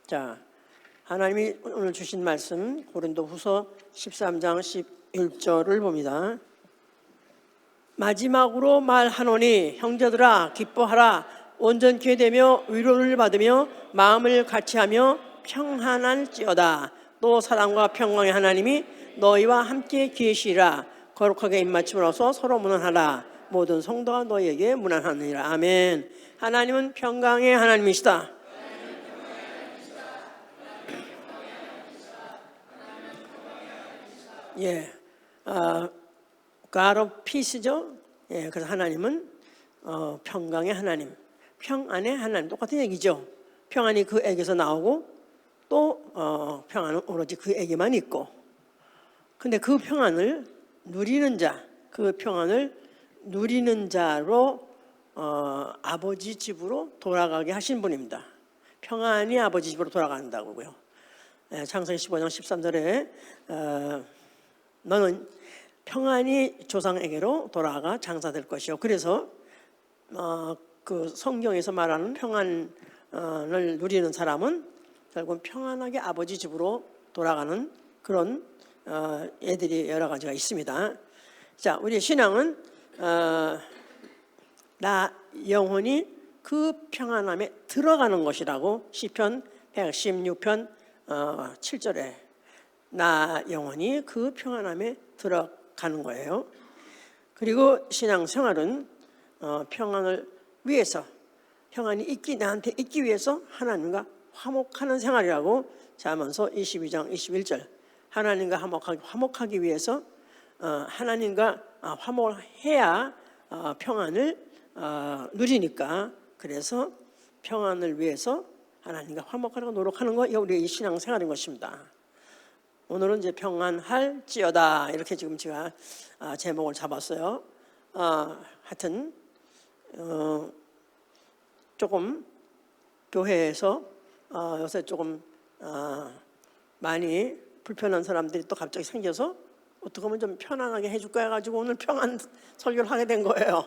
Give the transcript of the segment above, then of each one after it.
자, 하나님이 오늘 주신 말씀 고린도후서 13장 11절을 봅니다. 마지막으로 말하노니 형제들아 기뻐하라. 온전케 되며 위로를 받으며 마음을 같이하며 평안할지어다. 또 사랑과 평강의 하나님이 너희와 함께 계시리라. 거룩하게 입맞춤으로써 서로 문안하라. 모든 성도가 너희에게 문안하느니라. 아멘. 하나님은 평강의 하나님이시다. 예, God of Peace죠. 예, 그래서 하나님은 평강의 하나님, 평안의 하나님, 똑같은 얘기죠. 평안이 그에게서 나오고 또 평안은 오로지 그에게만 있고. 근데 그 평안을 누리는 자, 그 평안을 누리는 자로 아버지 집으로 돌아가게 하신 분입니다. 평안이 아버지 집으로 돌아간다고요. 예, 창세기 15장 13절에 너는 평안이 조상에게로 돌아가 장사될 것이요. 그래서 그 성경에서 말하는 평안을 누리는 사람은 결국 평안하게 아버지 집으로 돌아가는 그런 애들이 여러 가지가 있습니다. 자, 우리 신앙은 나 영혼이 그 평안함에 들어가는 것이라고 시편 116편 7절에 나 영혼이 그 평안함에 들어가는 거예요. 그리고 신앙생활은 평안을 위해서, 평안이 나한테 있기 위해서 하나님과 화목하는 생활이라고 잠언서 22장 21절 하나님과 화목하기 위해서 하나님과 화목을 해야 평안을 누리니까, 그래서 평안을 위해서 하나님과 화목하려고 노력하는 거, 이게 우리의 신앙생활인 것입니다. 오늘은 이제 평안할지어다 이렇게 지금 제가 제목을 잡았어요. 하여튼 조금 교회에서 요새 조금 많이 불편한 사람들이 또 갑자기 생겨서 어떻게 하면 좀 편안하게 해줄까 해가지고 오늘 평안 설교를 하게 된 거예요.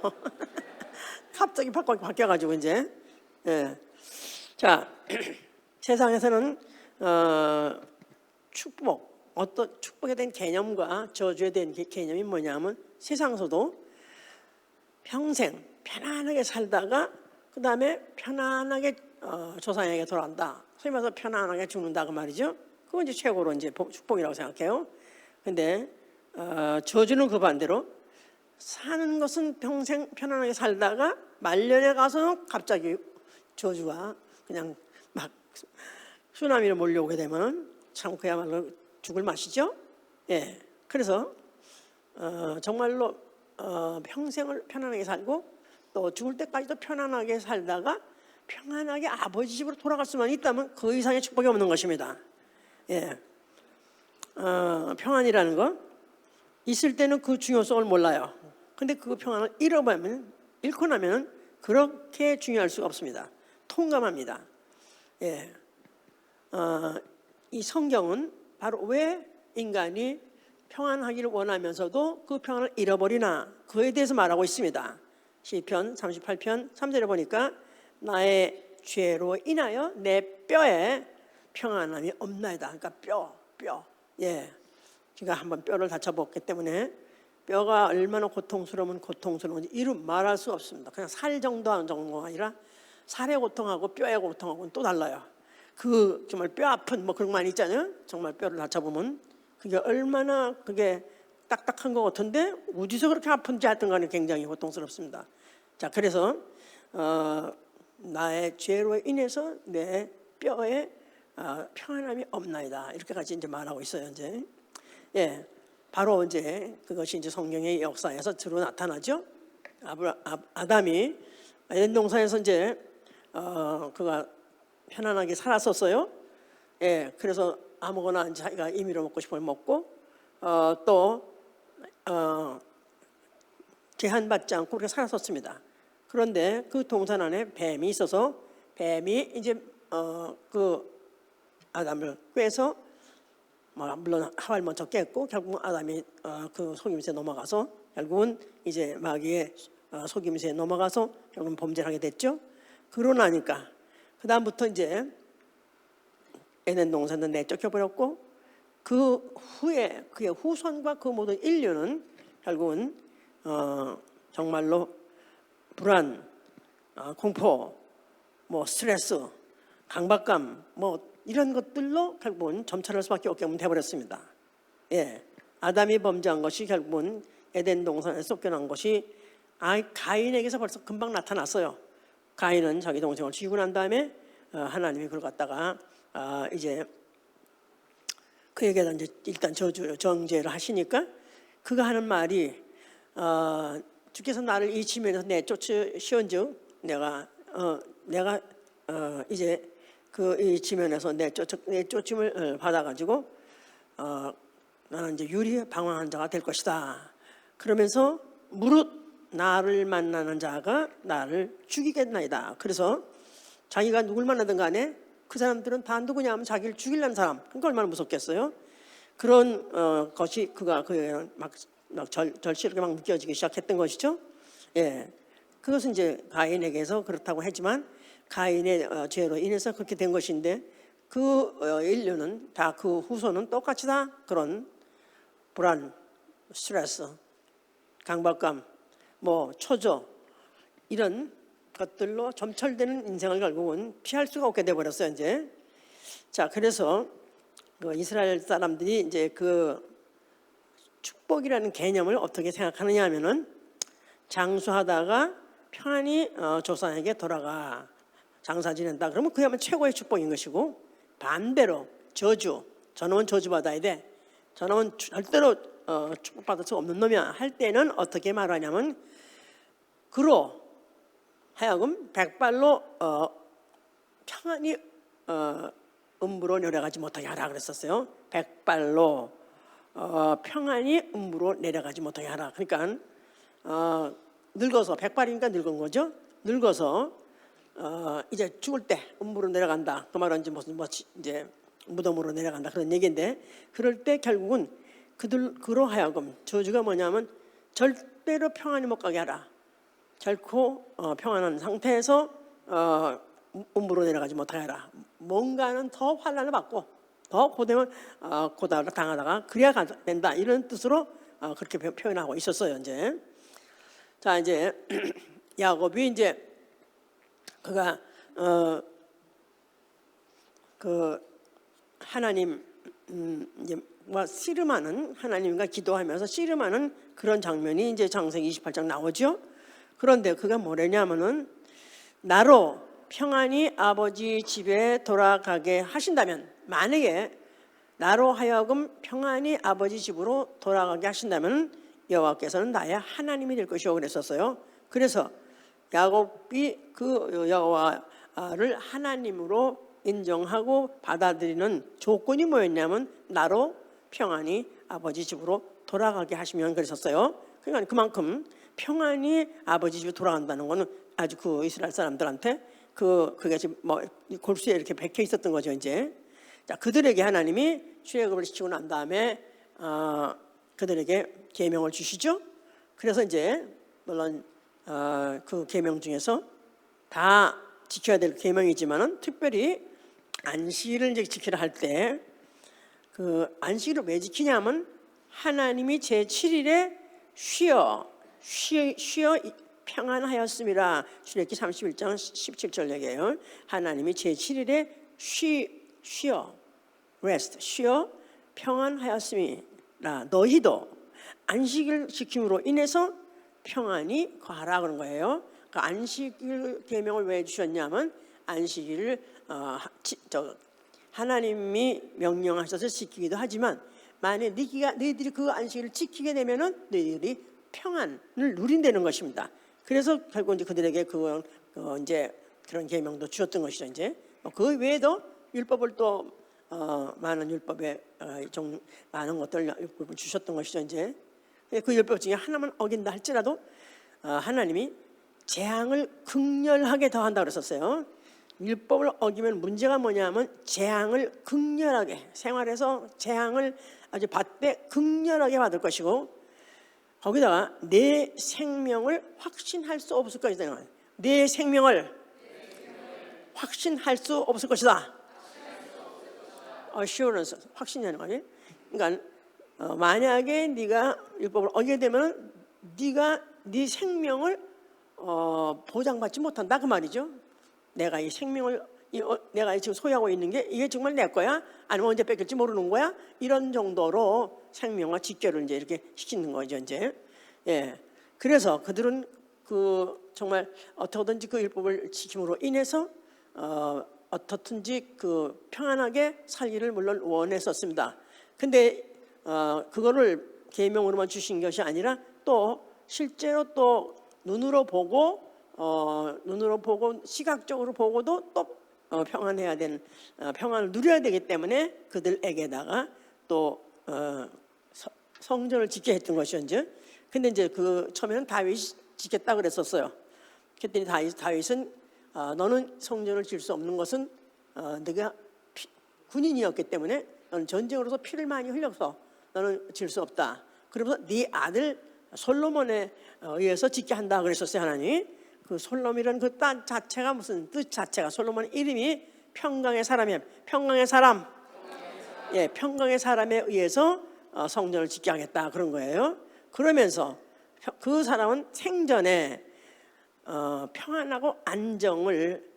갑자기 바뀌어가지고 이제. 예. 자, 세상에서는 어떤 축복에 대한 개념과 저주에 대한 개념이 뭐냐면, 세상에서도 평생 편안하게 살다가 그 다음에 편안하게 조상에게 돌아간다. 소위 말해서 편안하게 죽는다 그 말이죠. 그건 이제 최고로 이제 축복이라고 생각해요. 근데 저주는 그 반대로, 사는 것은 평생 편안하게 살다가 말년에 가서 갑자기 저주가 그냥 막 쓰나미로 몰려오게 되면 참 그야말로 죽을 맛이죠. 예, 그래서 정말로 평생을 편안하게 살고 또 죽을 때까지도 편안하게 살다가 평안하게 아버지 집으로 돌아갈 수만 있다면 그 이상의 축복이 없는 것입니다. 예, 평안이라는 거 있을 때는 그 중요성을 몰라요. 근데 그 평안을 잃고 나면 그렇게 중요할 수가 없습니다. 통감합니다. 예, 이 성경은 바로 왜 인간이 평안하기를 원하면서도 그 평안을 잃어버리나, 그에 대해서 말하고 있습니다. 시편 38편 3절에 보니까 나의 죄로 인하여 내 뼈에 평안함이 없나이다. 그러니까 뼈. 예, 제가 한번 뼈를 다쳐봤기 때문에 뼈가 얼마나 고통스러운지 이루 말할 수 없습니다. 그냥 살 정도가 아니라 살의 고통하고 뼈의 고통하고는 또 달라요. 그 정말 뼈 아픈 뭐 그런 거 많이 있잖아요. 정말 뼈를 다쳐보면 그게 얼마나 그게 딱딱한 것 같은데 어디서 그렇게 아픈지 하여튼 간에 굉장히 고통스럽습니다. 자, 그래서 나의 죄로 인해서 내 뼈에 평안함이 없나이다. 이렇게까지 이제 말하고 있어요. 이제 예, 바로 이제 그것이 이제 성경의 역사에서 주로 나타나죠. 아담이 에덴 동산에서 이제 그가 편안하게 살았었어요. 예, 그래서 아무거나 자기가 임의로 먹고 싶으면 먹고 또 제한받지 않고 그렇게 살았었습니다. 그런데 그 동산 안에 뱀이 있어서 뱀이 이제 그 아담을 꾀서 물론 하와를 먼저 깼고 결국은 아담이 그 속임수에 넘어가서 결국은 이제 마귀의 속임수에 넘어가서 결국은 범죄를 하게 됐죠. 그러고 나니까 그 다음부터 이제 에덴 동산도 내쫓겨 버렸고, 그 후에 그의 후손과 그 모든 인류는 결국은 정말로 불안, 공포, 뭐 스트레스, 강박감, 뭐 이런 것들로 결국은 점철할 수밖에 없게 돼버렸습니다. 예, 아담이 범죄한 것이 결국은 에덴 동산에 쫓겨난 것이 가인에게서 벌써 금방 나타났어요. 가인은 자기 동생을 죽이고 난 다음에 하나님이 그걸 갖다가 이제 그에게다 이제 일단 정죄를 하시니까 그가 하는 말이 주께서 나를 이 지면에서 내쫓으시온즉 내가 이제 그 이 지면에서 내쫓음을 받아가지고 나는 이제 유리방황한 자가 될 것이다. 그러면서 무릇 나를 만나는 자가 나를 죽이겠나이다. 그래서 자기가 누굴 만나든 간에 그 사람들은 다 누구냐 하면 자기를 죽이려는 사람. 그러니까 얼마나 무섭겠어요. 그런 것이 그가 막 절실하게 막 느껴지기 시작했던 것이죠. 예, 그것은 이제 가인에게서 그렇다고 하지만 가인의 죄로 인해서 그렇게 된 것인데 그 인류는 다 그 후손은 똑같이 다 그런 불안, 스트레스, 강박감, 뭐 초조 이런 것들로 점철되는 인생을 결국은 피할 수가 없게 돼 버렸어요. 이제 자, 그래서 그 이스라엘 사람들이 이제 그 축복이라는 개념을 어떻게 생각하느냐 하면은 장수하다가 편안히 조상에게 돌아가 장사 지낸다 그러면 그야말로 최고의 축복인 것이고, 반대로 저주, 저놈은 저주받아야 돼, 저놈은 절대로 축복받을 수 없는 놈이야 할 때는 어떻게 말하냐면 그로 하여금 백발로 평안히 음부로 내려가지 못하게 하라 그랬었어요. 백발로 평안히 음부로 내려가지 못하게 하라. 그러니까 늙어서, 백발이니까 늙은 거죠. 늙어서 이제 죽을 때 음부로 내려간다. 그 말은 이제 무슨 이제 무덤으로 내려간다 그런 얘기인데, 그럴 때 결국은 그로 하여금 저주가 뭐냐면 절대로 평안히 못 가게 하라. 결코 평안한 상태에서 음부로 내려가지 못하게 하라. 뭔가는 더 환난을 받고 더 고생을 고달을 당하다가 그래야 된다, 이런 뜻으로 그렇게 표현하고 있었어요. 이제 자, 이제 야곱이 이제 그가 그 하나님 이제 씨름하는, 하나님과 기도하면서 씨름하는 그런 장면이 이제 창세기 28장 나오죠. 그런데 그가 뭐랬냐면은 나로 평안히 아버지 집에 돌아가게 하신다면, 만약에 나로 하여금 평안히 아버지 집으로 돌아가게 하신다면 여호와께서는 나의 하나님이 될 것이요 그랬었어요. 그래서 야곱이 그 여호와를 하나님으로 인정하고 받아들이는 조건이 뭐였냐면 나로 평안히 아버지 집으로 돌아가게 하시면 그랬었어요. 그러니까 그만큼 평안히 아버지 집에 돌아간다는 거는 아주 그 이스라엘 사람들한테 그게 지금 뭐 골수에 이렇게 박혀 있었던 거죠. 이제 자, 그들에게 하나님이 출애굽을 시키고 난 다음에 그들에게 계명을 주시죠. 그래서 이제 물론 그 계명 중에서 다 지켜야 될 계명이지만은 특별히 안식일을 이제 지키라 할 때 그 안식일을 왜 지키냐면 하나님이 제 7일에 쉬어 평안하였습니다. 출애굽기 31장 17절 얘기예요. 하나님이 제 7일에 쉬어 평안하였습니다. 너희도 안식일 지킴으로 인해서 평안히 거하라 그런 거예요. 그 안식일 계명을 왜 주셨냐면 안식일을 하나님이 명령하셔서 지키기도 하지만 만약 너희들이 그 안식일을 지키게 되면은 너희들이 평안을 누린다는 것입니다. 그래서 결국 이제 그들에게 이제 그런 계명도 주셨던 것이죠. 이제 그 외에도 율법을 또 많은 율법에 많은 것들 율법을 주셨던 것이죠. 이제 그 율법 중에 하나만 어긴다 할지라도 하나님이 재앙을 극렬하게 더한다 그랬었어요. 율법을 어기면 문제가 뭐냐면 재앙을 극렬하게, 생활에서 재앙을 아주 받되 극렬하게 받을 것이고, 거기다가 내 생명을 확신할 수 없을 것이다. 내 생명을 확신할 수 없을 것이다. assurance, 확신이라는 거지. 그러니까 만약에 네가 율법을 어기게 되면 네가 네 생명을 보장받지 못한다 그 말이죠. 내가 이 생명을 내가 지금 소유하고 있는 게 이게 정말 내 거야? 아니면 언제 뺏길지 모르는 거야? 이런 정도로 생명과 직결을 이제 이렇게 시키는 거죠, 이제. 예. 그래서 그들은 그 정말 어떻게든지 그 율법을 지킴으로 인해서 어떻든지 그 평안하게 살기를 물론 원했었습니다. 근데 그거를 계명으로만 주신 것이 아니라 또 실제로 또 눈으로 보고 시각적으로 보고도 또 평안해야 되는 평안을 누려야 되기 때문에 그들에게다가 또 성전을 짓게 했던 것이었죠. 근데 이제 그 처음에는 다윗이 짓겠다 그랬었어요. 그랬더니 다윗은 너는 성전을 지을 수 없는 것은 네가 군인이었기 때문에 너는 전쟁으로서 피를 많이 흘려서 너는 지을 수 없다. 그러면서 네 아들 솔로몬에 의해서 짓게 한다 그랬었어요, 하나님이. 그 솔로몬이라는 그 뜻 자체가 무슨 뜻 자체가 솔로몬 이름이 평강의 사람이에요. 평강의 사람. 예, 평강의 사람에 의해서 성전을 짓게 하겠다 그런 거예요. 그러면서 그 사람은 생전에 평안하고 안정을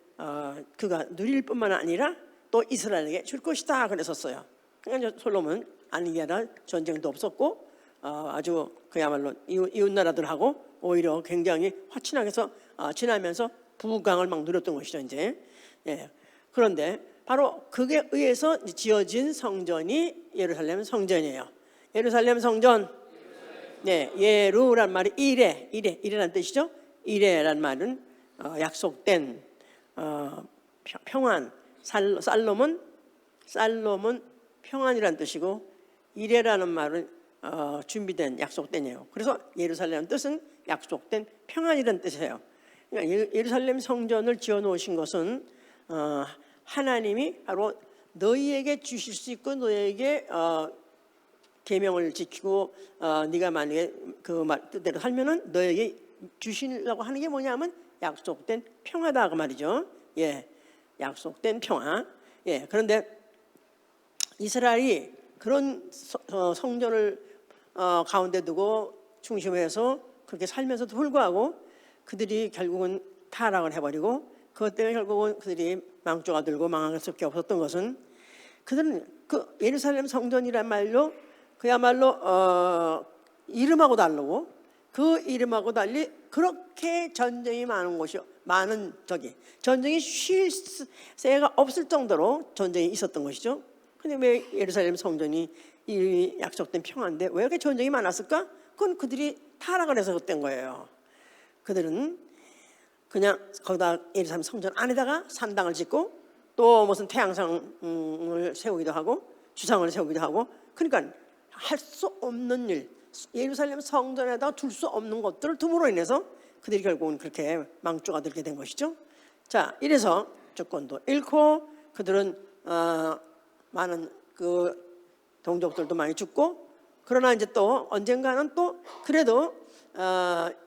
그가 누릴 뿐만 아니라 또 이스라엘에게 줄 것이다 그랬었어요. 그러니까 솔로몬은 아닌 게 아니라 전쟁도 없었고 아주 그야말로 이웃 나라들하고 오히려 굉장히 화친하게 해서 지나면서 부강을 막 누렸던 것이죠, 이제. 예. 그런데 바로 그게 의해서 지어진 성전이 예루살렘 성전이에요. 예루살렘 성전. 네, 예루란 말이 이레라는 뜻이죠. 이레란 말은 약속된 평안. 살롬은 평안이란 뜻이고 이레라는 말은 준비된 약속된이에요. 그래서 예루살렘 뜻은 약속된 평안이라는 뜻이에요. 그러니까 예루살렘 성전을 지어 놓으신 것은 하나님이 바로 너희에게 주실 수 있고 너희에게 계명을 지키고 네가 만약에 그 말 뜻대로 살면은 너에게 주시려고 하는 게 뭐냐면 약속된 평화다 그 말이죠. 예, 약속된 평화. 예, 그런데 이스라엘이 그런 성전을 가운데 두고 중심해서 그렇게 살면서도 불구하고 그들이 결국은 타락을 해버리고 그것 때문에 결국은 그들이 망조가 들고 망할 수밖에 없었던 것은 그들은 그 예루살렘 성전이란 말로 그야말로 이름하고 다르고 그 이름하고 달리 그렇게 전쟁이 많은 곳이 많은 전쟁이 쉴 새가 없을 정도로 전쟁이 있었던 것이죠. 근데 왜 예루살렘 성전이 이 약속된 평화인데 왜 이렇게 전쟁이 많았을까? 그건 그들이 타락을 해서 그랬던 거예요. 그들은 그냥 거기다 예루살렘 성전 안에다가 산당을 짓고 또 무슨 태양상을 세우기도 하고 주상을 세우기도 하고 그러니까 할 수 없는 일 예루살렘 성전에다가 둘 수 없는 것들을 둠으로 인해서 그들이 결국은 그렇게 망조가 들게 된 것이죠. 자, 이래서 주권도 잃고 그들은 많은 그 동족들도 많이 죽고 그러나 이제 또 언젠가는 또 그래도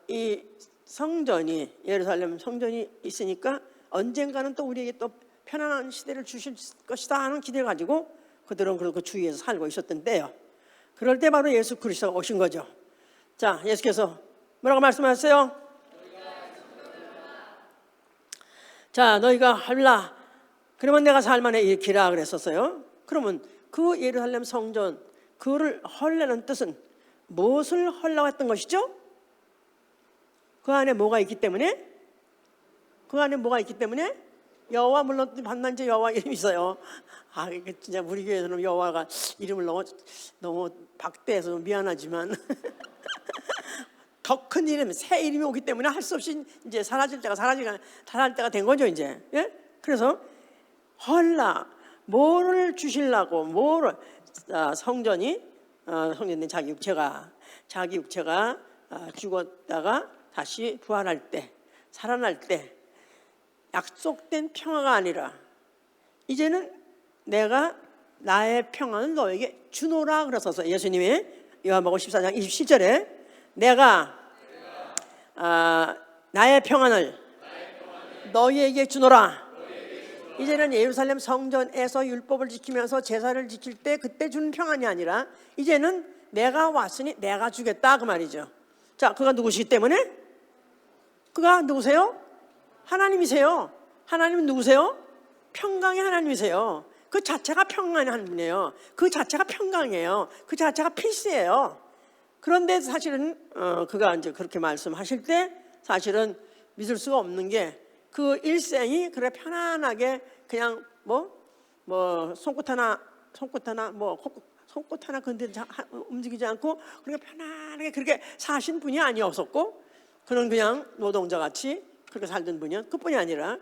이 성전이 예루살렘 성전이 있으니까 언젠가는 또 우리에게 또 편안한 시대를 주실 것이다 하는 기대를 가지고 그들은 그 주위에서 살고 있었던 때요. 그럴 때 바로 예수 그리스도가 오신 거죠. 자, 예수께서 뭐라고 말씀하셨어요? 자, 너희가 할라. 그러면 내가 살만해 일으키라 그랬었어요. 그러면 그 예루살렘 성전 그를 헐라는 뜻은 무엇을 헐라고 했던 것이죠? 그 안에 뭐가 있기 때문에? 여호와 물론 반난제 여호와 이름이 있어요. 이게 진짜 우리 교회에서는 여호와가 이름을 너무 박대해서 미안하지만 더 큰 이름, 새 이름이 오기 때문에 할 수 없이 이제 사라질 때가 된 거죠, 이제. 예? 그래서 헐라 뭐를 주시려고 성전이 성전된 자기 육체가 죽었다가 다시 부활할 때 살아날 때 약속된 평화가 아니라 이제는 내가 나의 평안을 너에게 주노라 그랬었어요. 예수님이 요한복음 14장 27절에 내가 나의 평안을 너희에게 주노라. 이제는 예루살렘 성전에서 율법을 지키면서 제사를 지킬 때 그때 주는 평안이 아니라 이제는 내가 왔으니 내가 주겠다 그 말이죠. 자, 그가 누구시기 때문에? 그가 누구세요? 하나님이세요. 하나님은 누구세요? 평강의 하나님이세요. 그 자체가 평안의 하나님이에요. 그 자체가 평강이에요. 그 자체가 피스예요. 그런데 사실은 그가 이제 그렇게 말씀하실 때 사실은 믿을 수가 없는 게 그 일생이 그래 편안하게 그냥 손끝 하나 건드리지 움직이지 않고 그렇게 편안하게 그렇게 사신 분이 아니었었고, 그는 그냥 노동자 같이 그렇게 살던 분이요. 그뿐이 아니라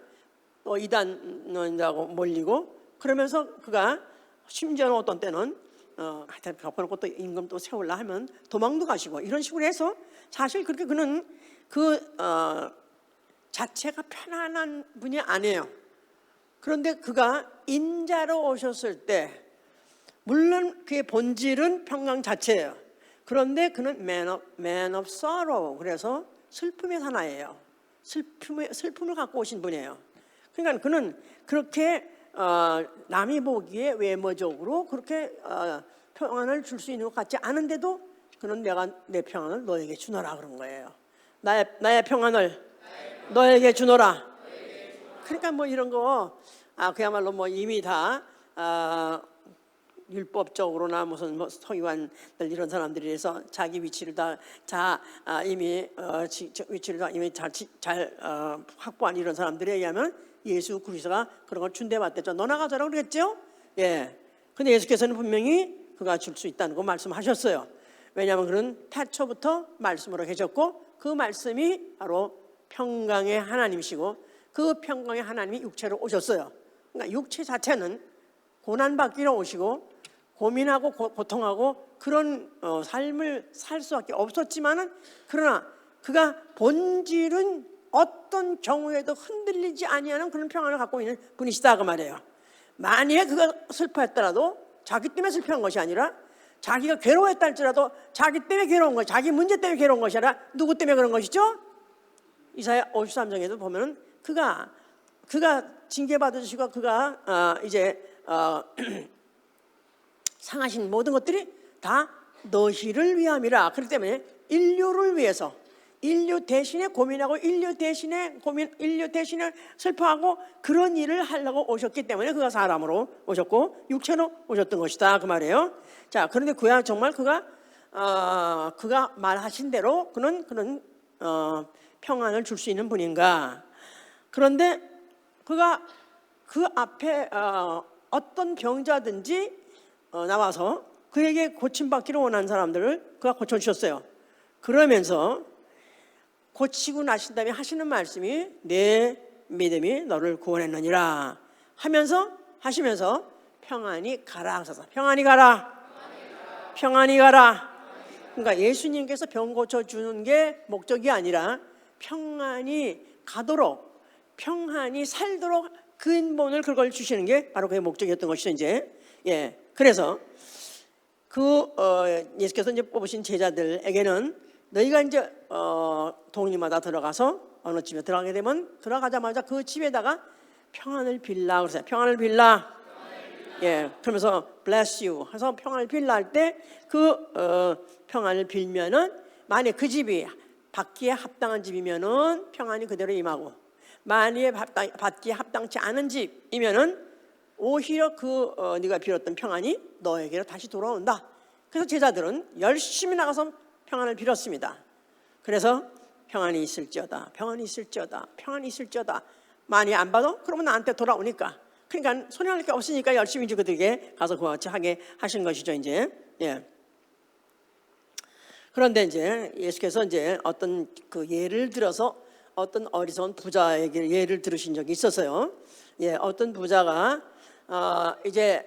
이단이라고 몰리고 그러면서 그가 심지어는 어떤 때는 하여튼 덮어놓고 또 임금 또 세우려 하면 도망도 가시고 이런 식으로 해서 사실 그렇게 그는 자체가 편안한 분이 아니에요. 그런데 그가 인자로 오셨을 때 물론 그의 본질은 평강 자체예요. 그런데 그는 man of sorrow, 그래서 슬픔의 하나예요. 슬픔을 갖고 오신 분이에요. 그러니까 그는 그렇게 남이 보기에 외모적으로 그렇게 평안을 줄 수 있는 것 같지 않은데도 그는 내가 내 평안을 너에게 주노라 그런 거예요. 나의 평안을 너에게 주노라. 그러니까 이런 거 그야말로 이미 다 율법적으로나 무슨 서기관들 이런 사람들이 해서 자기 위치를 이미 위치를 다 이미 잘 확보한 이런 사람들에 의하면 예수 그리스도가 그런 걸 준대받댔죠. 너 나가자라고 그랬죠. 예. 근데 예수께서는 분명히 그가 줄 수 있다는 거 말씀하셨어요. 왜냐하면 그는 태초부터 말씀으로 계셨고 그 말씀이 바로 평강의 하나님이시고 그 평강의 하나님이 육체로 오셨어요. 그러니까 육체 자체는 고난받기로 오시고 고민하고 고통하고 그런 삶을 살 수밖에 없었지만은, 그러나 그가 본질은 어떤 경우에도 흔들리지 아니하는 그런 평안을 갖고 있는 분이시다 그 말이에요. 만약에 그가 슬퍼했더라도 자기 때문에 슬퍼한 것이 아니라, 자기가 괴로워했다 할지라도 자기 때문에 괴로운 것, 자기 문제 때문에 괴로운 것이 아니라 누구 때문에 그런 것이죠? 이사야 53장에도 보면은 그가 징계받으시고 그가 이제 상하신 모든 것들이 다 너희를 위함이라. 그렇기 때문에 인류를 위해서, 인류 대신에 고민하고 인류 대신에 슬퍼하고 그런 일을 하려고 오셨기 때문에 그가 사람으로 오셨고 육체로 오셨던 것이다 그 말이에요. 자, 그런데 그야 정말 그가 말하신 대로 그는 평안을 줄 수 있는 분인가? 그런데 그가 그 앞에 어떤 병자든지 나와서 그에게 고침받기를 원하는 사람들을 그가 고쳐주셨어요. 그러면서 고치고 나신 다음에 하시는 말씀이 내 믿음이 너를 구원했느니라 하시면서 평안히 가라 하셔서 평안히 가라. 그러니까 예수님께서 병 고쳐주는 게 목적이 아니라 평안히 가도록, 평안히 살도록 근본을 그걸 주시는 게 바로 그의 목적이었던 것이죠. 이제 그래서 예수께서 이제 뽑으신 제자들에게는 너희가 이제 동리마다 들어가서 어느 집에 들어가게 되면 들어가자마자 그 집에다가 평안을 빌라 그러세요. 평안을 빌라. 그러면서 bless you 해서 평안을 빌라 할 때 그 평안을 빌면은 만약 그 집이 받기에 합당한 집이면은 평안이 그대로 임하고, 만약에 받기에 합당치 않은 집이면은 오히려 네가 빌었던 평안이 너에게로 다시 돌아온다. 그래서 제자들은 열심히 나가서 평안을 빌었습니다. 그래서 평안이 있을지어다. 많이 안 받아? 그러면 나한테 돌아오니까. 그러니까 손해할 게 없으니까 열심히 그들에게 가서 그와 같이 하게 하신 것이죠. 이제 그런데 이제 예수께서 이제 어떤 예를 들어서 어떤 어리석은 부자에게 예를 들으신 적이 있었어요. 어떤 부자가 이제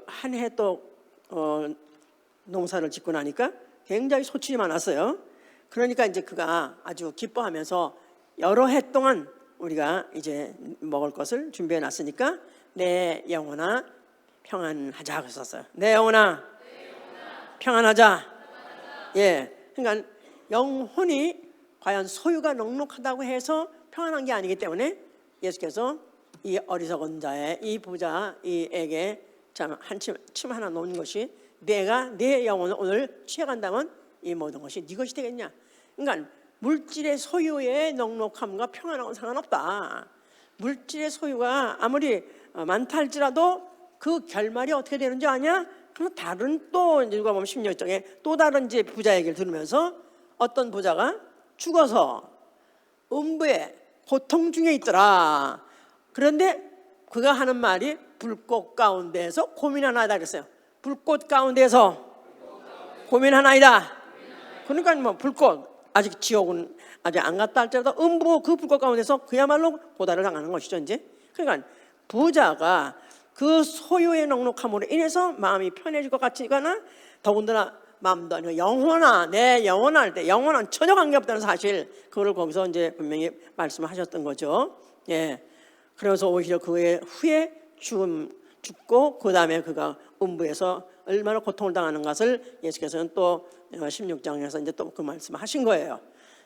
한 해 또 농사를 짓고 나니까 굉장히 소출이 많았어요. 그러니까 이제 그가 아주 기뻐하면서 여러 해 동안 우리가 이제 먹을 것을 준비해 놨으니까 내 영혼아 평안하자 그랬었어요. 내 영혼아 평안하자. 그러니까 영혼이 과연 소유가 넉넉하다고 해서 평안한 게 아니기 때문에 예수께서 이 어리석은 자의 이 부자 이에게 참 한 침 하나 놓은 것이 내가 내 영혼을 오늘 취해간다면 이 모든 것이 네 것이 되겠냐. 그러니까 물질의 소유의 넉넉함과 평안하고는 상관없다. 물질의 소유가 아무리 많다 할지라도 그 결말이 어떻게 되는지 아냐? 그럼 다른 또 누가 보면 16장에 또 다른 이제 부자 얘기를 들으면서 어떤 부자가 죽어서 음부의 고통 중에 있더라. 그런데 그가 하는 말이 불꽃 가운데에서 고민하나이다 그랬어요. 불꽃 가운데에서 고민하나이다. 그러니까 뭐 불꽃 아직 지옥은 아직 안 갔다 할지라도 음부 그 불꽃 가운데서 그야말로 고달을 당하는 것이죠 이제. 그러니까 부자가 그 소유의 넉넉함으로 인해서 마음이 편해질 것 같지거나 더군다나 마음도 아니고 영원한 내 영원할 때 영원한 전혀 관계없다는 사실 그걸 거기서 이제 분명히 말씀하셨던 거죠. 예. 그래서 오히려 그 후에 죽고 그 다음에 그가 음부에서 얼마나 고통을 당하는 것을 예수께서는 또 16장에서 이제 또 그 말씀하신 거예요.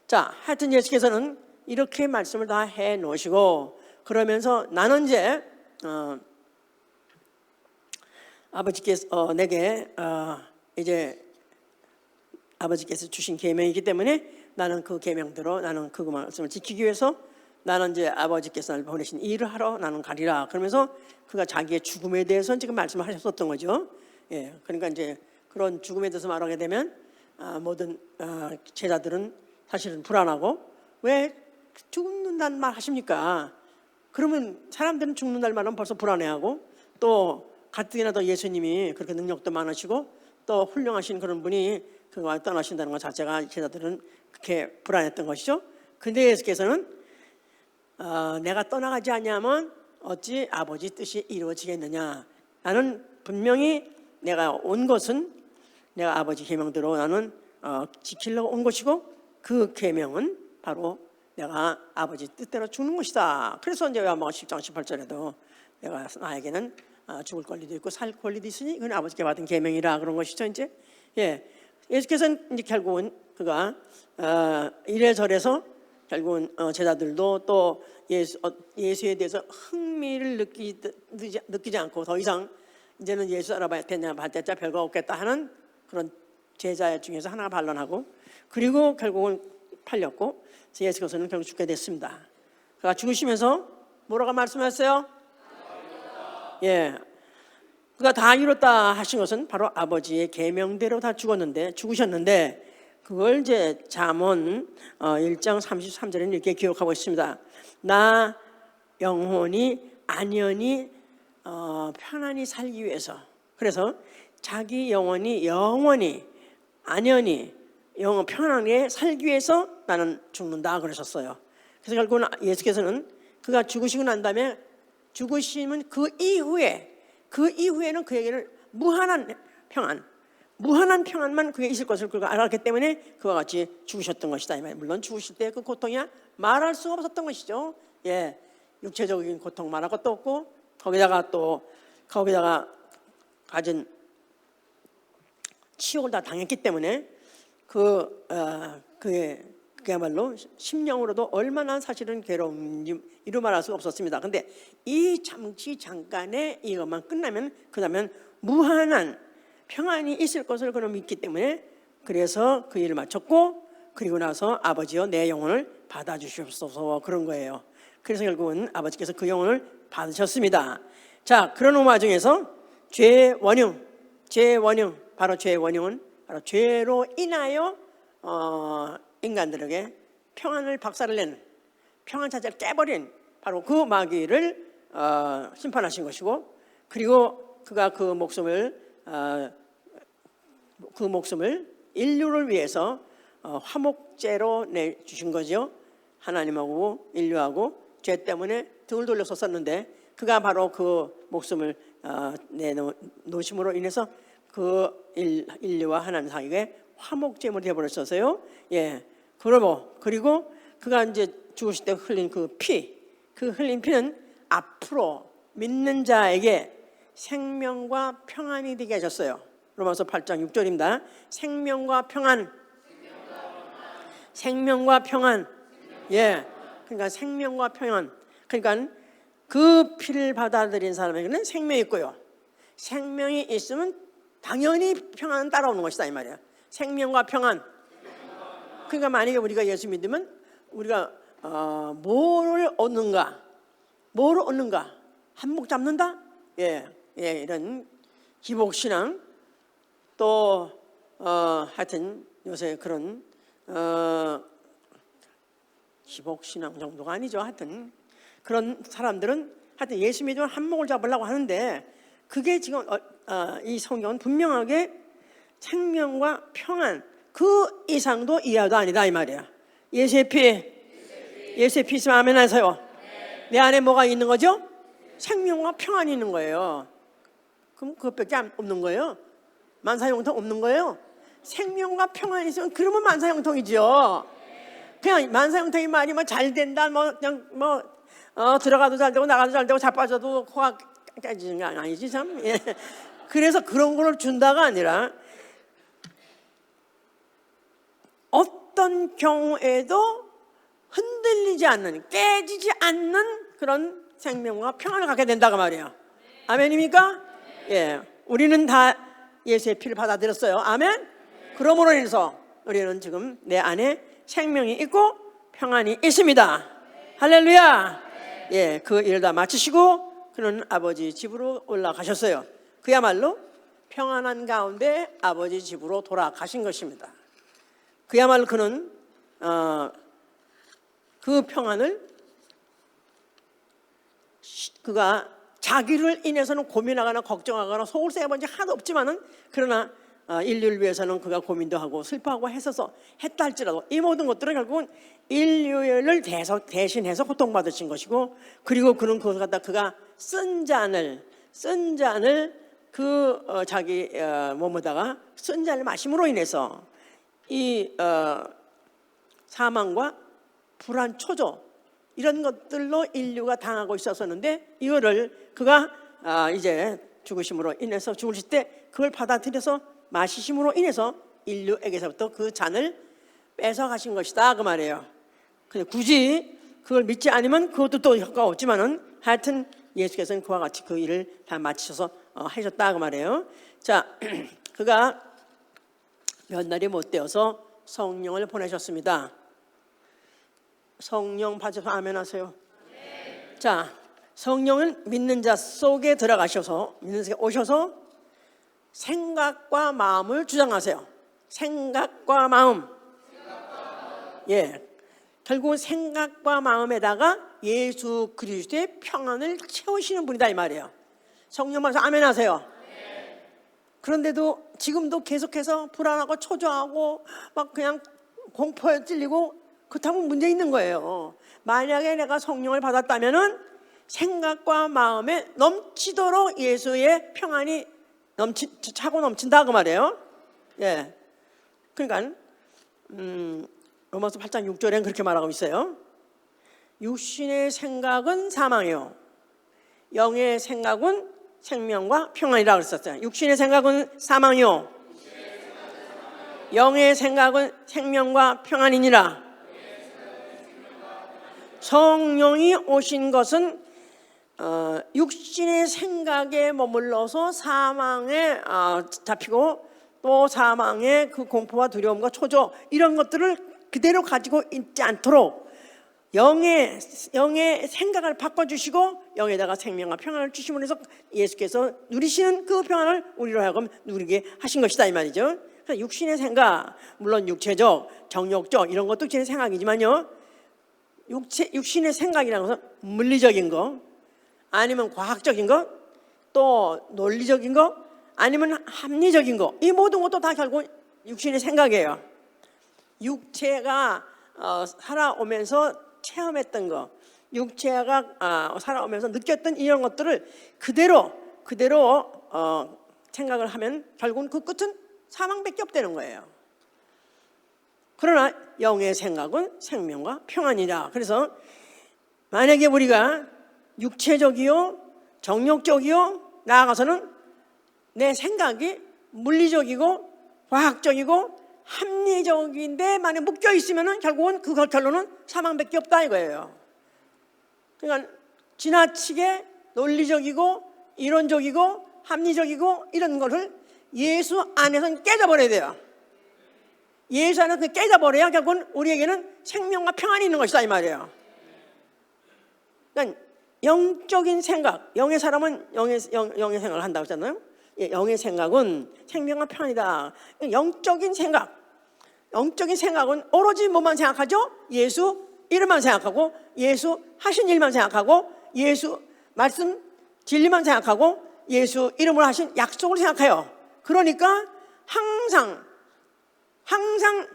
자, 하여튼 예수께서는 이렇게 말씀을 다 해 놓으시고 그러면서 나는 이제 아버지께서 내게 이제 아버지께서 주신 계명이기 때문에 나는 그 계명대로 나는 그 말씀을 지키기 위해서 나는 이제 아버지께서 나를 보내신 일을 하러 나는 가리라. 그러면서 그가 자기의 죽음에 대해서 지금 말씀을 하셨었던 거죠. 예, 그러니까 이제 그런 죽음에 대해서 말하게 되면 모든 제자들은 사실은 불안하고 왜 죽는다는 말 하십니까? 그러면 사람들은 죽는다는 말은 벌써 불안해하고 또 가뜩이나 더 예수님이 그렇게 능력도 많으시고 또 훌륭하신 그런 분이 그가 떠나신다는 것 자체가 제자들은 그렇게 불안했던 것이죠. 근데 예수께서는 내가 떠나가지 않냐면 어찌 아버지 뜻이 이루어지겠느냐. 나는 분명히 내가 온 것은 내가 아버지 계명대로 나는 지키려고 온 것이고 그 계명은 바로 내가 아버지 뜻대로 죽는 것이다. 그래서 이제 요한복음 10장 18절에도 내가 나에게는 죽을 권리도 있고 살 권리도 있으니 그건 아버지께 받은 계명이라 그런 것이죠. 이제 예, 예수께서는 이제 결국은 그가 이래저래서 결국은 제자들도 또 예수에 대해서 흥미를 느끼지 않고 더 이상 이제는 예수 알아봐야 되냐 봤자 별거 없겠다 하는 그런 제자 중에서 하나가 반론하고 그리고 결국은 팔렸고 예수께서는 결국 죽게 됐습니다. 그가 죽으시면서 뭐라고 말씀하셨어요? 예, 그가 다 이뤘다 하신 것은 바로 아버지의 계명대로 다 죽으셨는데 그걸 이제 잠언 1장 33절에는 이렇게 기록하고 있습니다. 나 영혼이 안연히 편안히 살기 위해서. 그래서 자기 영혼이 영원히 안연히 편안하게 살기 위해서 나는 죽는다 그러셨어요. 그래서 결국은 예수께서는 그가 죽으시고 난 다음에 죽으시면 그 이후에는 그에게는 무한한 평안만 그게 있을 것을 그가 알았기 때문에 그와 같이 죽으셨던 것이다. 물론 죽으실 때 그 고통이야 말할 수가 없었던 것이죠. 예, 육체적인 고통 말할 것도 없고 거기다가 가진 치욕을 다 당했기 때문에 그야말로 심령으로도 얼마나 사실은 괴로움이 이루 말할 수가 없었습니다. 근데 이 잠깐의 이것만 끝나면 그 다음엔 무한한 평안이 있을 것을 그는 믿기 때문에 그래서 그 일을 마쳤고 그리고 나서 아버지여 내 영혼을 받아주시옵소서 그런 거예요. 그래서 결국은 아버지께서 그 영혼을 받으셨습니다. 자, 그런 와중에서 죄의 원흉 바로 죄의 원흉은 바로 죄로 인하여 인간들에게 평안을 박살낸 평안 자체를 깨버린 바로 그 마귀를 심판하신 것이고 그리고 그가 그 목숨을 인류를 위해서 화목제로 내주신 거죠. 하나님하고 인류하고 죄 때문에 등을 돌렸었는데 그가 바로 그 목숨을 내놓으심으로 인해서 그 인류와 하나님 사이에 화목제물이 되어버렸어요. 예, 그리고 그가 이제 죽으실 때 흘린 그 흘린 피는 앞으로 믿는 자에게 생명과 평안이 되게 하셨어요. 로마서 8장 6절입니다. 생명과 평안. 예, 그러니까 생명과 평안. 그러니까 그 피를 받아들인 사람에게는 생명이 있고요. 생명이 있으면 당연히 평안은 따라오는 것이다 이 말이야. 생명과 평안. 그러니까 만약에 우리가 예수 믿으면 우리가 뭐를 얻는가? 뭐를 얻는가? 한몫 잡는다? 이런 기복신앙 또 하여튼 요새 그런 기복신앙 정도가 아니죠. 하여튼 그런 사람들은 하여튼 예수 믿으면 한몫을 잡으려고 하는데 그게 지금 이 성경은 분명하게 생명과 평안 그 이상도 이하도 아니다 이 말이야. 예수의 피 있으면 아멘 하세요. 내 안에 뭐가 있는 거죠? 생명과 평안이 있는 거예요. 그럼 그것밖에 없는 거예요? 만사형통 없는 거예요? 생명과 평안이 있으면 그러면 만사형통이죠. 그냥 만사형통이 말이 뭐 잘 된다 그냥 들어가도 잘 되고 나가도 잘 되고 자빠져도 코가 깨지는 게 아니지 참. 그래서 그런 걸 준다가 아니라 어떤 경우에도 흔들리지 않는 깨지지 않는 그런 생명과 평안을 갖게 된다고 말이에요. 아멘입니까? 우리는 다 예수의 피를 받아들였어요. 아멘? 그러므로 인해서 우리는 지금 내 안에 생명이 있고 평안이 있습니다. 할렐루야. 그 일을 다 마치시고 그는 아버지 집으로 올라가셨어요. 그야말로 평안한 가운데 아버지 집으로 돌아가신 것입니다. 그야말로 그는 그 평안을 그가 자기를 인해서는 고민하거나 걱정하거나 속을 쎄본 적 하나도 없지만은 그러나 인류를 위해서는 그가 고민도 하고 슬퍼하고 했었어 했다 할지라도 이 모든 것들은 결국은 인류를 대신해서 고통받으신 것이고 그리고 그는 그것을 갖다 그가 쓴 잔을 자기 몸에다가 쓴 잔을 마심으로 인해서 이 사망과 불안 초조 이런 것들로 인류가 당하고 있었었는데 이거를 그가 이제 죽으심으로 인해서 죽으실 때 그걸 받아들여서 마시심으로 인해서 인류에게서부터 그 잔을 뺏어 가신 것이다 그 말이에요. 근데 굳이 그걸 믿지 않으면 그것도 또 효과가 없지만은 하여튼 예수께서는 그와 같이 그 일을 다 마치셔서 하셨다 그 말이에요. 자, 그가 몇 날이 못 되어서 성령을 보내셨습니다. 성령 받으셔서 아멘 하세요. 자, 성령은 믿는 자 속에 들어가셔서 믿는 자에 오셔서 생각과 마음을 주장하세요. 생각과 마음. 결국 생각과 마음에다가 예수 그리스도의 평안을 채우시는 분이다 이 말이에요. 성령 받으셔서 아멘 하세요. 그런데도 지금도 계속해서 불안하고 초조하고 막 그냥 공포에 찔리고 그렇다면 문제 있는 거예요. 만약에 내가 성령을 받았다면은 생각과 마음에 넘치도록 예수의 평안이 차고 넘친다 그 말이에요. 그러니까 로마서 8장 6절엔 그렇게 말하고 있어요. 육신의 생각은 사망이요 영의 생각은 생명과 평안이라고 그랬었어요. 육신의 생각은 사망이요 영의 생각은 생명과 평안이니라. 성령이 오신 것은 육신의 생각에 머물러서 사망에 잡히고 또 사망의 그 공포와 두려움과 초조 이런 것들을 그대로 가지고 있지 않도록 영의 생각을 바꿔주시고 영에다가 생명과 평안을 주심으로 해서 예수께서 누리시는 그 평안을 우리로 하여금 누리게 하신 것이다 이 말이죠. 그래서 육신의 생각 물론 육체적, 정욕적 이런 것도 육신의 생각이지만요 육신의 생각이라는 것은 물리적인 거 아니면 과학적인 거 또 논리적인 거 아니면 합리적인 거 이 모든 것도 다 결국 육신의 생각이에요. 육체가 살아오면서 체험했던 거 육체가 살아오면서 느꼈던 이런 것들을 그대로 생각을 하면 결국은 그 끝은 사망밖에 없다는 거예요. 그러나 영의 생각은 생명과 평안이다. 그래서 만약에 우리가 육체적이요 정욕적이요 나아가서는 내 생각이 물리적이고 과학적이고 합리적인데 만약 묶여 있으면 결국은 그 결론은 사망밖에 없다 이거예요. 그러니까 지나치게 논리적이고 이론적이고 합리적이고 이런 것을 예수 안에서는 깨져버려야 돼요. 예수 안에서 깨져버려야 결국은 우리에게는 생명과 평안이 있는 것이다 이 말이에요. 그러니까 영적인 생각, 영의 사람은 영의 생각을 한다고 했잖아요. 영의 생각은 생명과 평안이다. 영적인 생각은 오로지 뭐만 생각하죠? 예수 이름만 생각하고, 예수 하신 일만 생각하고, 예수 말씀 진리만 생각하고, 예수 이름으로 하신 약속을 생각해요. 그러니까 항상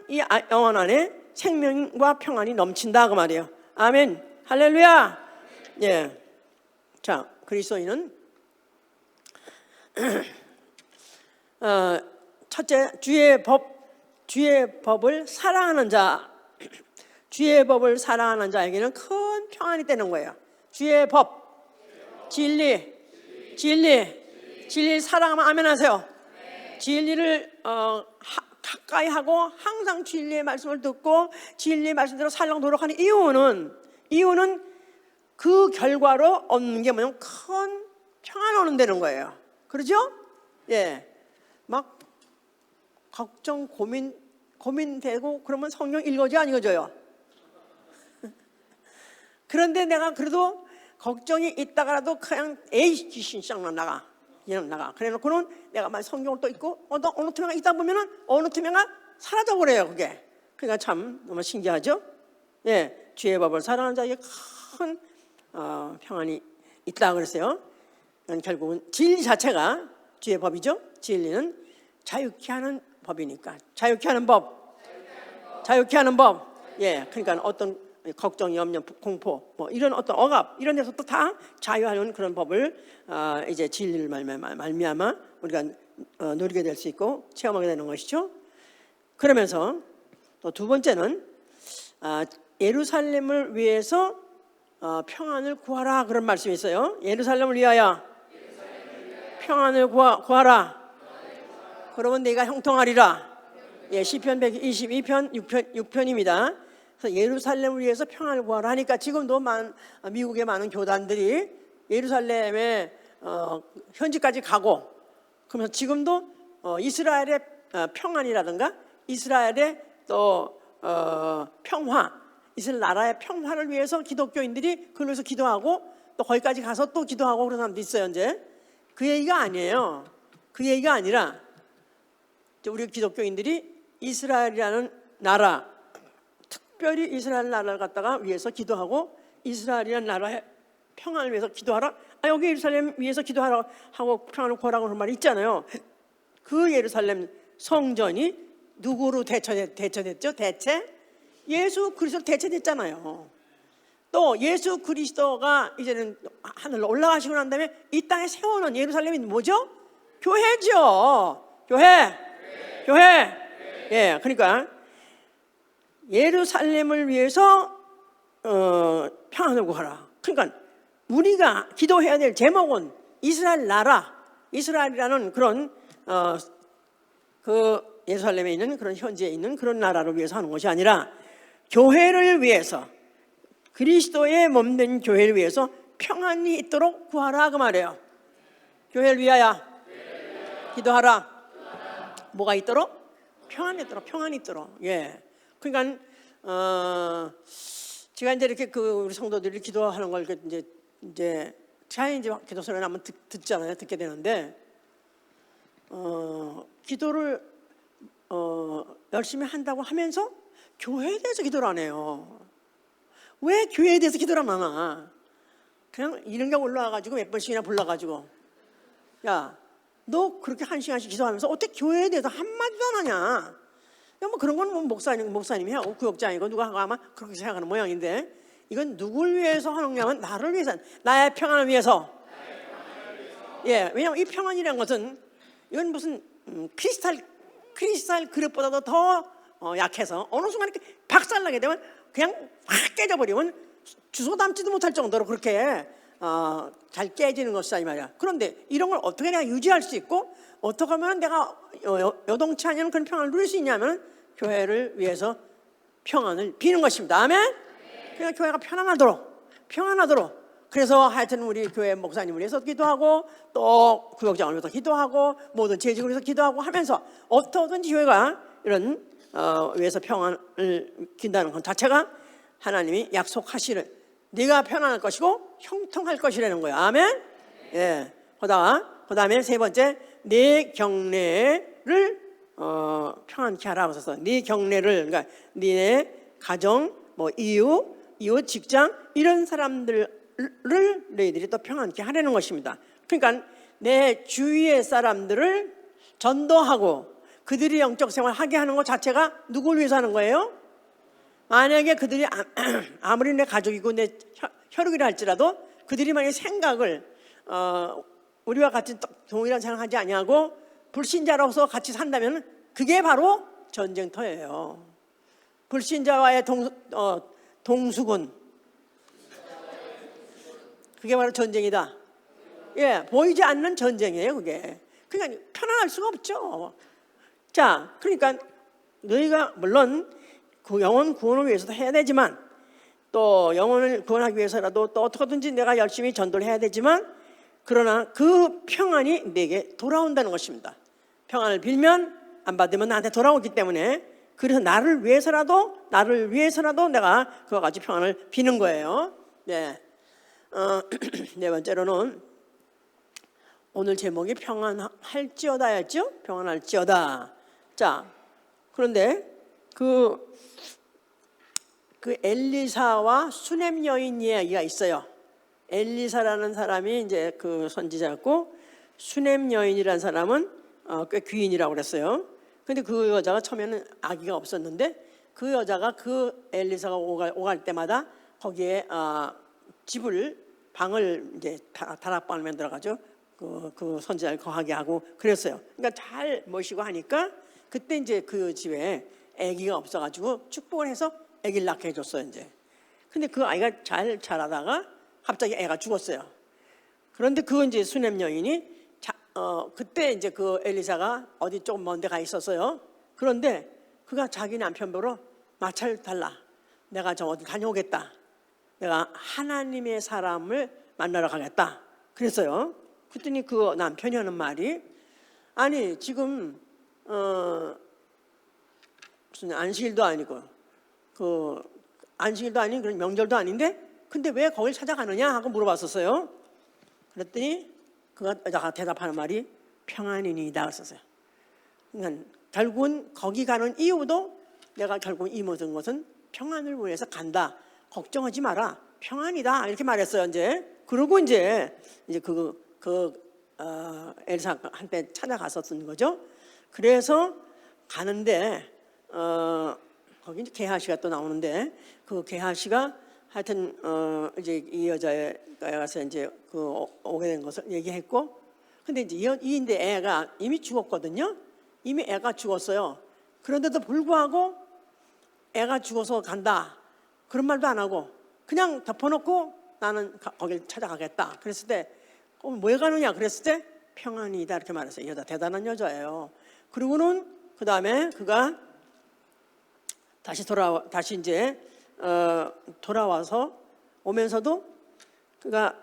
이 영혼 안에 생명과 평안이 넘친다 그 말이에요. 아멘, 할렐루야. 예. 자, 그리스도인은 첫째, 주의 법을 사랑하는 자. 주의 법을 사랑하는 자에게는 큰 평안이 되는 거예요. 주의 법, 진리 사랑하면 아멘 하세요. 진리를 가까이 하고 항상 진리의 말씀을 듣고 진리의 말씀대로 살려고 노력하는 이유는 그 결과로 얻는 게 뭐냐면 큰 평안 오는 되는 거예요. 그렇죠? 예. 막 걱정 고민되고 그러면 성경 읽어져 안 읽어져요? 그런데 내가 그래도 걱정이 있다가라도 그냥 에이 귀신쌍 나가 그래놓고는 내가 막 성경을 또 읽고 어느 틈에가 있다 보면은 어느 틈에가 사라져 버려요 그게. 그러니까 참 너무 신기하죠? 예, 주의 법을 사랑하는 자에게 큰 평안이 있다 그랬어요. 결국은 진리 자체가 주의 법이죠. 진리는 자유케 하는 법이니까 자유케 하는 법. 예, 그러니까 어떤 걱정, 염려, 공포, 뭐 이런 어떤 억압 이런 데서 또 다 자유하는 그런 법을 이제 진리를 말미암아 우리가 누리게 될 수 있고 체험하게 되는 것이죠. 그러면서 또 두 번째는 예루살렘을 위해서 평안을 구하라 그런 말씀이 있어요. 예루살렘을 위하여 평안을 구하라. 그러면 내가 형통하리라. 예, 시편 122편 6편입니다. 그래서 예루살렘을 위해서 평안을 구하라 하니까 지금도 미국의 많은 교단들이 예루살렘에 현지까지 가고, 그러면서 지금도 이스라엘의 평안이라든가 이스라엘의 또 평화, 이스라엘 나라의 평화를 위해서 기독교인들이 그걸 위해서 기도하고 또 거기까지 가서 또 기도하고 그런 사람도 있어요. 이제 그 얘기가 아니에요. 그 얘기가 아니라 우리 기독교인들이 이스라엘이라는 나라, 특별히 이스라엘 나라를 갖다가 위해서 기도하고 이스라엘이라는 나라의 평안을 위해서 기도하라. 여기 예루살렘 위해서 기도하라 하고 평안을 구하라고 하는 말이 있잖아요. 그 예루살렘 성전이 누구로 대처됐죠? 대체 예수 그리스도 대체됐잖아요. 또 예수 그리스도가 이제는 하늘로 올라가시고 난 다음에 이 땅에 세우는 예루살렘이 뭐죠? 교회죠. 교회. 예, 그러니까 예루살렘을 위해서 평안을 구하라. 그러니까 우리가 기도해야 될 제목은 이스라엘 나라, 이스라엘이라는 그런 그 예루살렘에 있는 그런 현지에 있는 그런 나라를 위해서 하는 것이 아니라 교회를 위해서, 그리스도의 몸된 교회를 위해서 평안이 있도록 구하라 그 말이에요. 교회를 위하여 기도하라. 뭐가 있도록? 평안이 있도록. 예. 그러니까 제가 이제 이렇게 우리 성도들이 기도하는 걸 이제 자연히 이제 기도 소리가 나면 듣잖아요. 듣게 되는데 기도를 열심히 한다고 하면서 교회에 대해서 기도를 안 해요. 왜 교회에 대해서 기도를 안 하나? 그냥 이런 게 올라와가지고 몇 번씩이나 불러가지고, 야, 너 그렇게 한 시간씩 기도하면서 어떻게 교회에 대해서 한마디도 안 하냐? 뭐 그런 건 뭐 목사님이 하고 구역장이고 누가 하고 아마 그렇게 생각하는 모양인데, 이건 누굴 위해서 하는 거냐면 나를 위해서, 나의 평안을 위해서. 예, 왜냐하면 이 평안이라는 것은 이건 무슨 크리스탈 그릇보다도 더 약해서 어느 순간 이렇게 박살나게 되면 그냥 확 깨져버리면 주워 담지도 못할 정도로 그렇게 잘 깨지는 것이다 이 말이야. 그런데 이런 걸 어떻게 내가 유지할 수 있고 어떻게 하면 내가 여동치 않은 그런 평안을 누릴 수 있냐면 교회를 위해서 평안을 비는 것입니다. 아멘. 그러니까 교회가 평안하도록 그래서 하여튼 우리 교회 목사님을 위해서 기도하고 또 구역장을 위해서 기도하고 모든 재직을 위해서 기도하고 하면서 어떠든지 교회가 이런 위해서 평안을 긴다는 것 자체가 하나님이 약속하시는 네가 편안할 것이고 형통할 것이라는 거예요. 아멘. 예. 그다음에 세 번째 네 경내를 평안케 하라고 써서 네 경내를 그러니까 네 가정 뭐 이웃 직장 이런 사람들을 너희들이 또 평안케 하려는 것입니다. 그러니까 내 주위의 사람들을 전도하고 그들이 영적 생활을 하게 하는 것 자체가 누구를 위해서 하는 거예요? 만약에 그들이 아무리 내 가족이고 내 혈육이라 할지라도 그들이 만약에 생각을 우리와 같이 동일한 생각하지 아니하고 불신자로서 같이 산다면 그게 바로 전쟁터예요. 불신자와의 동수군 그게 바로 전쟁이다. 예, 보이지 않는 전쟁이에요, 그게. 그러니까 편안할 수가 없죠. 자, 그러니까 너희가 물론 그 영혼 구원을 위해서도 해야 되지만 또 영혼을 구원하기 위해서라도 또 어떻게든지 내가 열심히 전도를 해야 되지만 그러나 그 평안이 내게 돌아온다는 것입니다. 평안을 빌면 안 받으면 나한테 돌아오기 때문에 그래서 나를 위해서라도 내가 그와 같이 평안을 비는 거예요. 네. 네 번째로는 오늘 제목이 평안할지어다였죠? 평안할지어다. 자, 그런데 그 엘리사와 수넴 여인 이야기가 있어요. 엘리사라는 사람이 이제 그 선지자였고 수넴 여인이라는 사람은 꽤 귀인이라고 그랬어요. 근데 그 여자가 처음에는 아기가 없었는데 그 여자가 그 엘리사가 오갈 때마다 거기에 방을 이제 다락방을 만들어가지고 그 선지자를 거하게 하고 그랬어요. 그러니까 잘 모시고 하니까 그때 이제 그 집에 아기가 없어가지고 축복을 해서 아기를 낳게 해줬어요. 이제. 근데 그 아이가 잘 자라다가 갑자기 애가 죽었어요. 그런데 그 이제 수넴 여인이 그때 이제 그 엘리사가 어디 조금 먼데 가 있었어요. 그런데 그가 자기 남편 보러 마차를 달라. 내가 저 어디 다녀오겠다. 내가 하나님의 사람을 만나러 가겠다. 그랬어요. 그랬더니 그 남편이 하는 말이 아니 지금 무슨 안식일도 아니고 그 안식일도 아닌 그런 명절도 아닌데 근데 왜 거길 찾아가느냐 하고 물어봤었어요. 그랬더니 그 여자가 대답하는 말이 평안이니이다 그랬었어요. 그러니까 결국은 거기 가는 이유도 내가 결국 이 모든 것은 평안을 위해서 간다. 걱정하지 마라. 평안이다. 이렇게 말했어요. 이제 그러고 이제 엘사한테 찾아갔었던 거죠. 그래서 가는데 거기 이제 게하시가 또 나오는데 그 게하시가 하여튼 이제 이 여자가 가서 이제 그 오게 된 것을 얘기했고, 근데 이제 이인데 애가 이미 죽었거든요. 이미 애가 죽었어요. 그런데도 불구하고 애가 죽어서 간다 그런 말도 안 하고 그냥 덮어놓고 나는 거길 찾아가겠다. 그랬을 때 왜 가느냐 그랬을 때 평안이다 이렇게 말했어요. 이 여자 대단한 여자예요. 그리고는 그 다음에 그가 다시 이제 돌아와서 오면서도 그가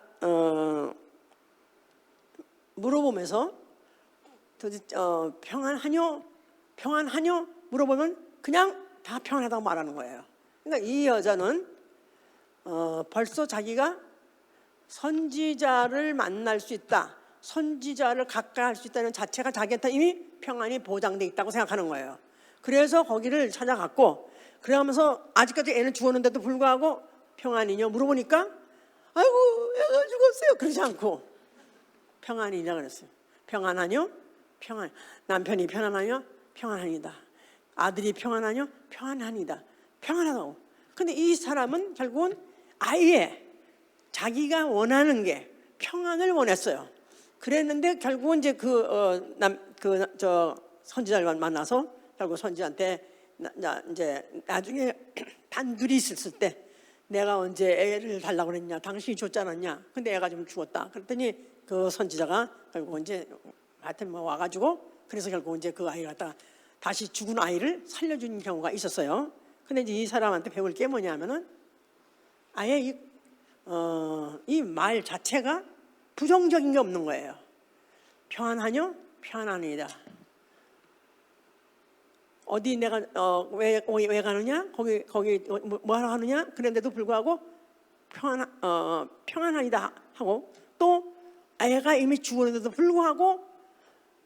물어보면서 평안하뇨 물어보면 그냥 다 평안하다고 말하는 거예요. 그러니까 이 여자는 벌써 자기가 선지자를 만날 수 있다, 선지자를 가까이 할 수 있다는 자체가 자기한테 이미 평안이 보장돼 있다고 생각하는 거예요. 그래서 거기를 찾아갔고, 그러면서 아직까지 애는 죽었는데도 불구하고 평안이냐 물어보니까 아이고 애가 죽었어요 그러지 않고 평안이냐 그랬어요. 평안하뇨? 평안. 남편이 평안하뇨? 평안합니다. 아들이 평안하뇨? 평안합니다. 평안하다고. 근데 이 사람은 결국은 아예 자기가 원하는 게 평안을 원했어요. 그랬는데 결국은 이제 저 선지자를 만나서 결국 선지자한테 이제 나중에 단둘이 있었을 때 내가 언제 애를 달라고 그랬냐, 당신이 줬지 않았냐, 근데 애가 좀 죽었다. 그랬더니 그 선지자가 결국 이제 하여튼 뭐 와가지고 그래서 결국 이제 그 아이를 갖다가 다시 죽은 아이를 살려준 경우가 있었어요. 근데 이제 이 사람한테 배울 게 뭐냐면은 아예 이 말 자체가 부정적인 게 없는 거예요. 평안하뇨? 평안하니이다. 어디 내가 왜 가느냐? 거기 뭐 하러 가느냐? 그런데도 불구하고 평안하니다 하고, 또 애가 이미 죽었는데도 불구하고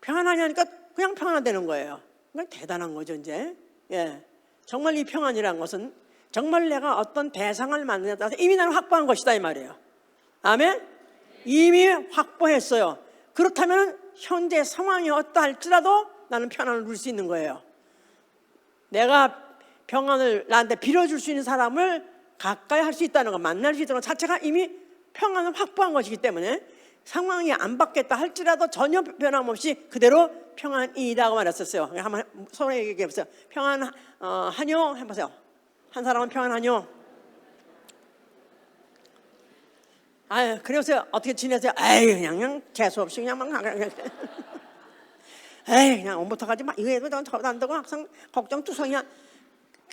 평안하냐니까 그냥 평안하다는 거예요. 그러니까 대단한 거죠, 이제. 예, 정말 이 평안이라는 것은 정말 내가 어떤 대상을 만드냐에 따라서 이미 나는 확보한 것이다 이 말이에요. 아멘? 이미 확보했어요. 그렇다면 현재 상황이 어떠할지라도 나는 평안을 누릴 수 있는 거예요. 내가 평안을 나한테 빌어줄 수 있는 사람을 가까이 할 수 있다는 것, 만날 수 있다는 것 자체가 이미 평안을 확보한 것이기 때문에 상황이 안 바뀌었다 할지라도 전혀 변함없이 그대로 평안이라고 말했었어요. 한번 서로 얘기해 보세요. 평안하뇨? 해보세요. 한 사람은 평안하뇨? 아유, 그래서 어떻게 지내세요? 에이, 그냥 재수없이 그냥 막 에이, 그냥 오늘부터 가지 마. 이거 해도 저도 안 되고 항상 걱정투성이야.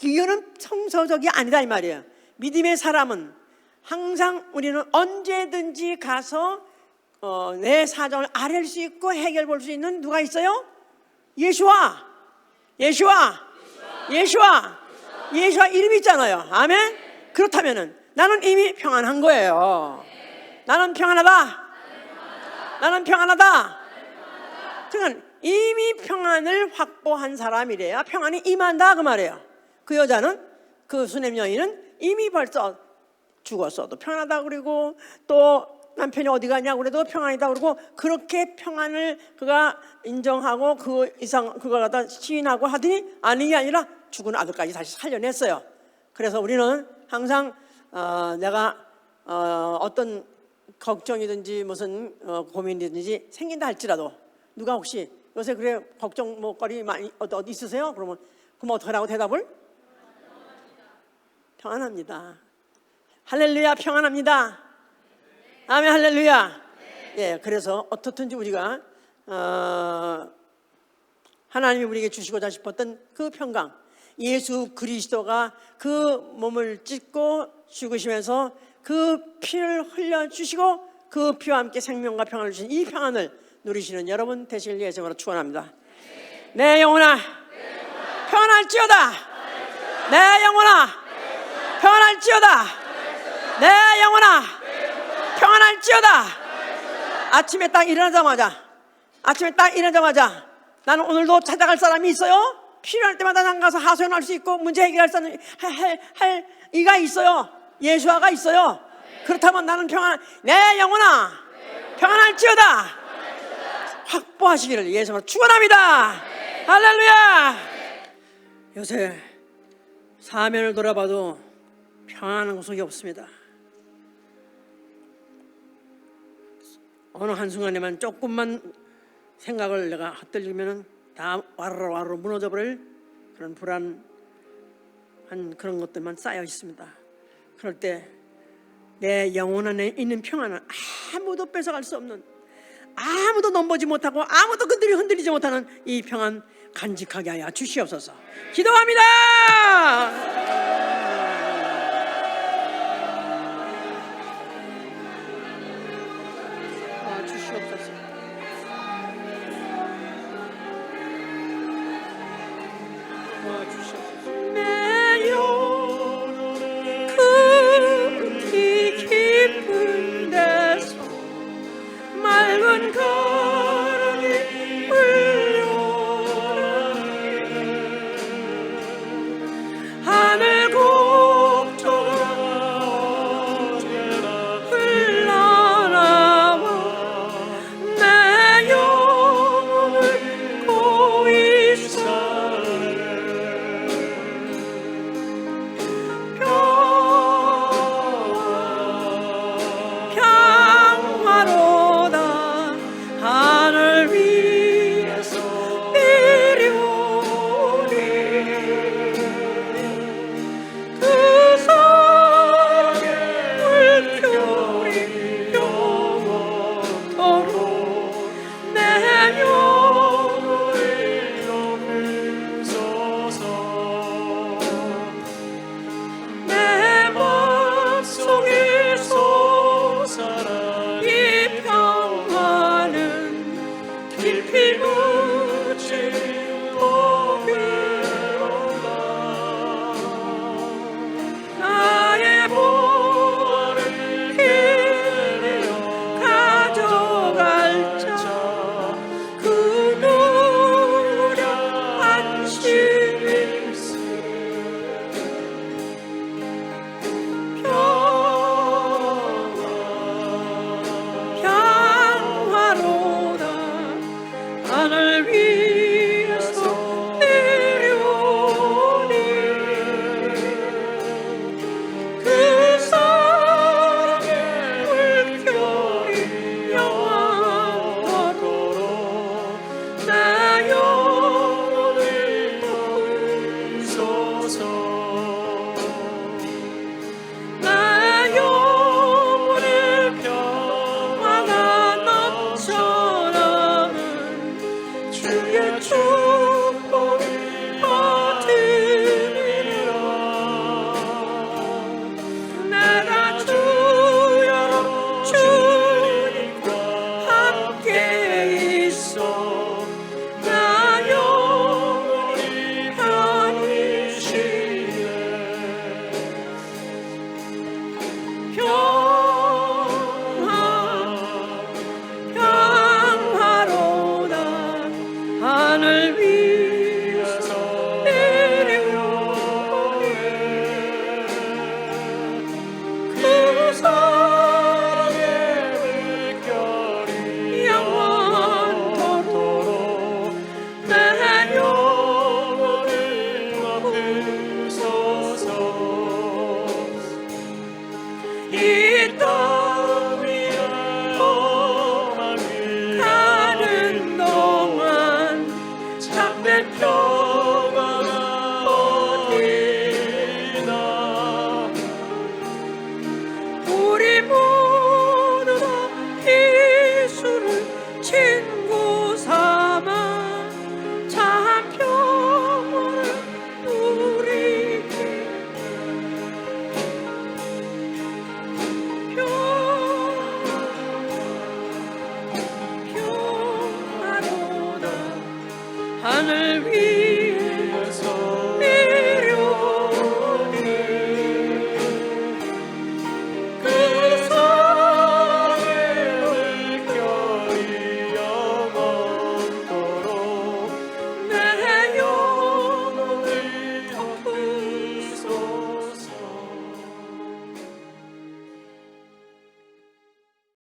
이거는 성서적이 아니다 이 말이에요. 믿음의 사람은 항상 우리는 언제든지 가서 내 사정을 아뢰 수 있고 해결 볼 수 있는 누가 있어요? 예수와 이름이 있잖아요. 아멘. 그렇다면은 나는 이미 평안한 거예요. 나는 평안하다. 그러니까 이미 평안을 확보한 사람이래야 평안이 임한다 그 말이에요. 그 여자는, 그 수냄 여인은 이미 벌써 죽었어도 평안하다 그러고, 또 남편이 어디 가냐고 그래도 평안이다 그러고, 그렇게 평안을 그가 인정하고 그 이상 그걸 갖다 시인하고 하더니 아닌 게 아니라 죽은 아들까지 다시 살려냈어요. 그래서 우리는 항상 내가 어떤 걱정이든지 무슨 고민이든지 생긴다 할지라도, 누가 혹시 요새 그래 걱정 뭐거리 많이 어디 있으세요? 그럼 어떡하라고 대답을? 평안합니다. 할렐루야, 평안합니다. 아멘, 할렐루야. 예, 그래서 어떻든지 우리가 하나님이 우리에게 주시고자 싶었던 그 평강, 예수 그리스도가 그 몸을 찢고 죽으시면서 그 피를 흘려주시고 그 피와 함께 생명과 평안을 주신 이 평안을 누리시는 여러분 되시길 예정으로 축원합니다. 내 영혼아 평안할지어다. 내 영혼아 평안할지어다. 내 영혼아 평안할지어다. 아침에 딱 일어나자마자 나는 오늘도 찾아갈 사람이 있어요. 필요할 때마다 난 가서 하소연할 수 있고 문제 해결할 사람 할 이가 있어요. 예수아가 있어요. 그렇다면 나는 내 영혼아 평안할지어다. 확보하시기를 예수로 축원합니다. 할렐루야. 요새 사면을 돌아봐도 평안한 곳이 없습니다. 어느 한순간에만 조금만 생각을 내가 헛들리면 다 와르르 무너져버릴 그런 불안한 그런 것들만 쌓여 있습니다. 그럴 때 내 영혼 안에 있는 평안은 아무도 뺏어갈 수 없는, 아무도 넘보지 못하고 아무도 흔들리지 못하는 이 평안 간직하게 하여 주시옵소서. 기도합니다. 주시옵소서. 내 영혼의 깊이 깊은 데서 맑은